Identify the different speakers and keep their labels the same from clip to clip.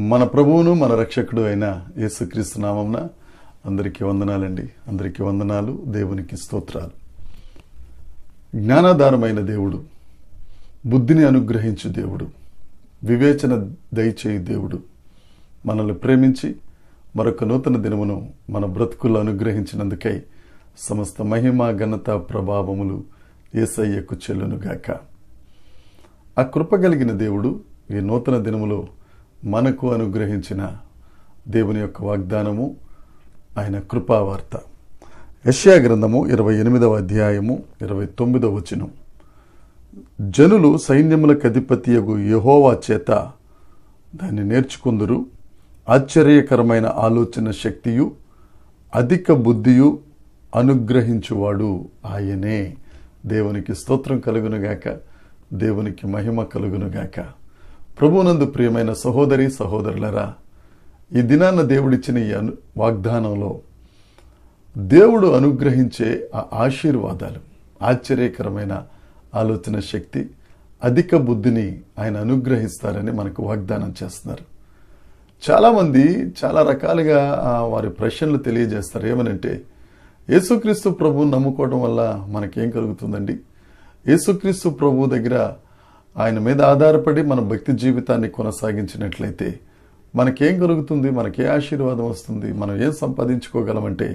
Speaker 1: మన ప్రభువును మన రక్షకుడు అయిన యేసుక్రీస్తు నామమున అందరికీ వందనాలండి. అందరికీ వందనాలు. దేవునికి స్తోత్రాలు. జ్ఞానాధారమైన దేవుడు, బుద్ధిని అనుగ్రహించు దేవుడు, వివేచన దయచేయు దేవుడు మనల్ని ప్రేమించి మరొక నూతన దినమును మన బ్రతుకుల్లో అనుగ్రహించినందుకై సమస్త మహిమ ఘనత ప్రభావములు యేసయ్యకు చెల్లునుగాక. ఆ కృప కలిగిన దేవుడు ఈ నూతన దినములో మనకు అనుగ్రహించిన దేవుని యొక్క వాగ్దానము, ఆయన కృపావార్త. యెషయా గ్రంథము 28వ అధ్యాయము 29వ వచనం. జనులు సైన్యములకు అధిపతియగు యెహోవా చేత దాన్ని నేర్చుకుందురు. ఆశ్చర్యకరమైన ఆలోచన శక్తియు అధిక బుద్ధియు అనుగ్రహించువాడు ఆయనే. దేవునికి స్తోత్రం కలుగునుగాక, దేవునికి మహిమ కలుగునుగాక. ప్రభువునందు ప్రియమైన సహోదరి సహోదరులరా, ఈ దినాన్న దేవుడిచ్చిన ఈ వాగ్దానంలో దేవుడు అనుగ్రహించే ఆ ఆశీర్వాదాలు, ఆశ్చర్యకరమైన ఆలోచన శక్తి, అధిక బుద్ధిని ఆయన అనుగ్రహిస్తారని మనకు వాగ్దానం చేస్తున్నారు. చాలామంది చాలా రకాలుగా వారి ప్రశ్నలు తెలియజేస్తారు. ఏమనంటే, యేసుక్రీస్తు ప్రభువుని నమ్ముకోవడం వల్ల మనకేం కలుగుతుందండి? యేసుక్రీస్తు ప్రభు దగ్గర ఆయన మీద ఆధారపడి మన భక్తి జీవితాన్ని కొనసాగించినట్లయితే మనకేం కలుగుతుంది? మనకే ఆశీర్వాదం వస్తుంది? మనం ఏం సంపాదించుకోగలమంటే,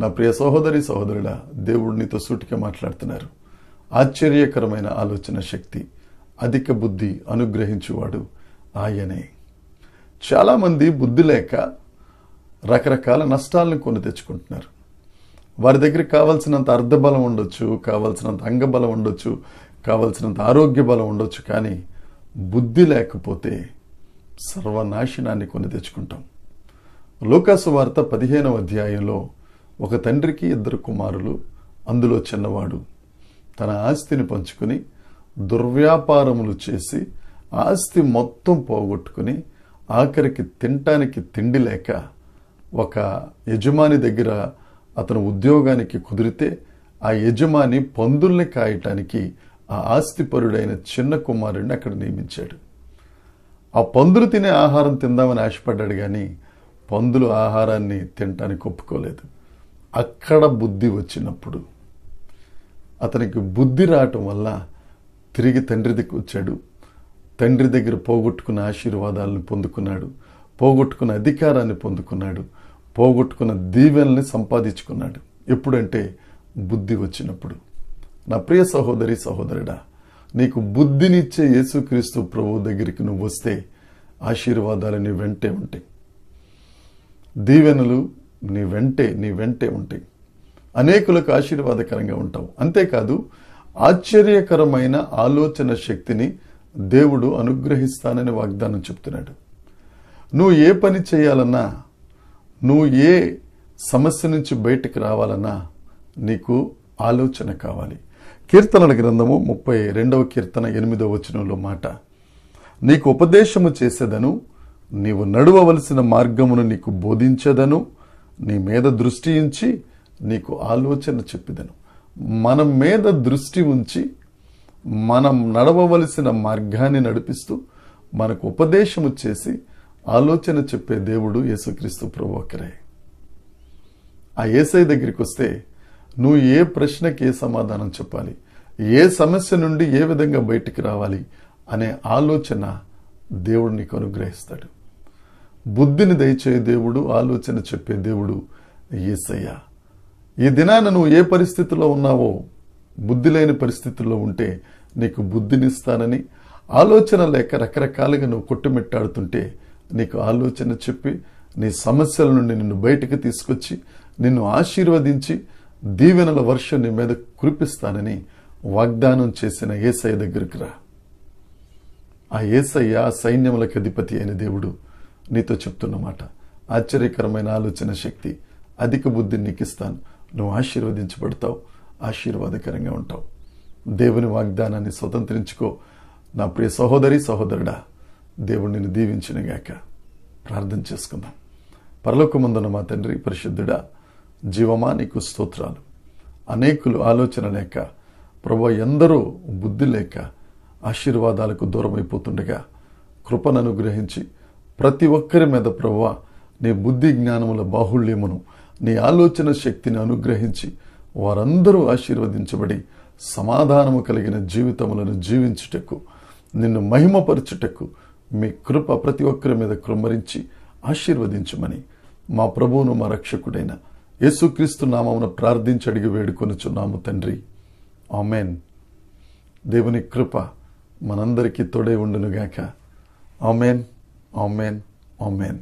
Speaker 1: నా ప్రియ సహోదరి సహోదరుడా, దేవుడు నీతో సూటిగా మాట్లాడుతున్నారు. ఆశ్చర్యకరమైన ఆలోచన శక్తి, అధిక బుద్ధి అనుగ్రహించువాడు ఆయనే. చాలామంది బుద్ధి లేక రకరకాల నష్టాలను కొని తెచ్చుకుంటున్నారు. వారి దగ్గర కావాల్సినంత అర్ధబలం ఉండొచ్చు, కావాల్సినంత అంగబలం ఉండొచ్చు, కావలసినంత ఆరోగ్య బలం ఉండొచ్చు, కానీ బుద్ధి లేకపోతే సర్వనాశనాన్ని కొని తెచ్చుకుంటాం. లూకాసు వార్త 15వ అధ్యాయంలో ఒక తండ్రికి 2 కుమారులు, అందులో చిన్నవాడు తన ఆస్తిని పంచుకుని దుర్వ్యాపారములు చేసి ఆస్తి మొత్తం పోగొట్టుకుని ఆఖరికి తినటానికి తిండి లేక ఒక యజమాని దగ్గర అతను ఉద్యోగానికి కుదిరితే ఆ యజమాని పందుల్ని కాయటానికి ఆ ఆస్తిపరుడైన చిన్న కుమారుడిని అక్కడ నియమించాడు. ఆ పందులు తినే ఆహారం తిందామని ఆశపడ్డాడు, కానీ పందులు ఆహారాన్ని తినటానికి ఒప్పుకోలేదు. అక్కడ బుద్ధి వచ్చినప్పుడు, అతనికి బుద్ధి రావటం వల్ల తిరిగి తండ్రి దగ్గర వచ్చాడు. తండ్రి దగ్గర పోగొట్టుకున్న ఆశీర్వాదాలను పొందుకున్నాడు, పోగొట్టుకున్న అధికారాన్ని పొందుకున్నాడు, పోగొట్టుకున్న దీవెనల్ని సంపాదించుకున్నాడు. ఎప్పుడంటే బుద్ధి వచ్చినప్పుడు. నా ప్రియ సహోదరి సహోదరుడా, నీకు బుద్ధినిచ్చే యేసుక్రీస్తు ప్రభు దగ్గరికి నువ్వు వస్తే ఆశీర్వాదాలు నీ వెంటే ఉంటాయి, దీవెనలు నీ వెంటే ఉంటాయి, అనేకులకు ఆశీర్వాదకరంగా ఉంటావు. అంతేకాదు, ఆశ్చర్యకరమైన ఆలోచన శక్తిని దేవుడు అనుగ్రహిస్తానని వాగ్దానం చెప్తున్నాడు. నువ్వు ఏ పని చేయాలన్నా, నువ్వు ఏ సమస్య నుంచి బయటకు రావాలన్నా నీకు ఆలోచన కావాలి. కీర్తనల గ్రంథము 32వ కీర్తన 8వ వచనంలో మాట, నీకు ఉపదేశము చేసేదను, నీవు నడువవలసిన మార్గమును నీకు బోధించేదను, నీ మీద దృష్టి ఉంచి నీకు ఆలోచన చెప్పిదను. మనం మీద దృష్టి ఉంచి మనం నడవవలసిన మార్గాన్ని నడిపిస్తూ మనకు ఉపదేశము చేసి ఆలోచన చెప్పే దేవుడు యేసుక్రీస్తు ప్రభు ఒక్కరే. ఆ యేసయ్య దగ్గరికి వస్తే నువ్వు ఏ ప్రశ్నకి ఏ సమాధానం చెప్పాలి, ఏ సమస్య నుండి ఏ విధంగా బయటికి రావాలి అనే ఆలోచన దేవుడు నీకు అనుగ్రహిస్తాడు. బుద్ధిని దయచేయ దేవుడు, ఆలోచన చెప్పే దేవుడు యేసయ్య. ఈ దినాన నువ్వు ఏ పరిస్థితిలో ఉన్నావో, బుద్ధి లేని పరిస్థితుల్లో ఉంటే నీకు బుద్ధినిస్తానని, ఆలోచన లేక రకరకాలుగా నువ్వు కొట్టుమిట్టాడుతుంటే నీకు ఆలోచన చెప్పి నీ సమస్యల నుండి నిన్ను బయటకు తీసుకొచ్చి నిన్ను ఆశీర్వదించి దీవెనల వర్షం నీ మీద కురిపిస్తానని వాగ్దానం చేసిన యేసయ్య దగ్గరికి రా. ఆ యేసయ్య సైన్యములకు అధిపతి అయిన దేవుడు నీతో చెప్తున్నమాట. ఆశ్చర్యకరమైన ఆలోచన శక్తి, అధిక బుద్ధిని నీకు ఇస్తాను, నువ్వు ఆశీర్వదించబడతావు, ఆశీర్వాదకరంగా ఉంటావు. దేవుని వాగ్దానాన్ని స్వతంత్రించుకో. నా ప్రియ సహోదరి సహోదరుడా, దేవుడు నిన్ను దీవించునుగాక. ప్రార్థన చేసుకుందాం. పరలోకమందున్న మా తండ్రి పరిశుద్ధుడా, జీవమా నీకు స్తోత్రాలు. అనేకులు ఆలోచన లేక, ప్రభువా ఎందరో బుద్ధి లేక ఆశీర్వాదాలకు దూరమైపోతుండగా కృపను అనుగ్రహించి ప్రతి ఒక్కరి మీద ప్రభువా నీ బుద్ధి జ్ఞానముల బాహుళ్యమును, నీ ఆలోచన శక్తిని అనుగ్రహించి వారందరూ ఆశీర్వదించబడి సమాధానము కలిగిన జీవితములను జీవించుటకు, నిన్ను మహిమపరచుటకు మీ కృప ప్రతి ఒక్కరి మీద కృమ్మరించి ఆశీర్వదించమని మా ప్రభువును మా రక్షకుడైన యేసుక్రీస్తు నామమున ప్రార్థించి అడిగి వేడుకొనుచున్నాము తండ్రి. ఆమెన్. దేవుని కృప మనందరికీ తోడై ఉండునుగాక. Amen, amen, amen.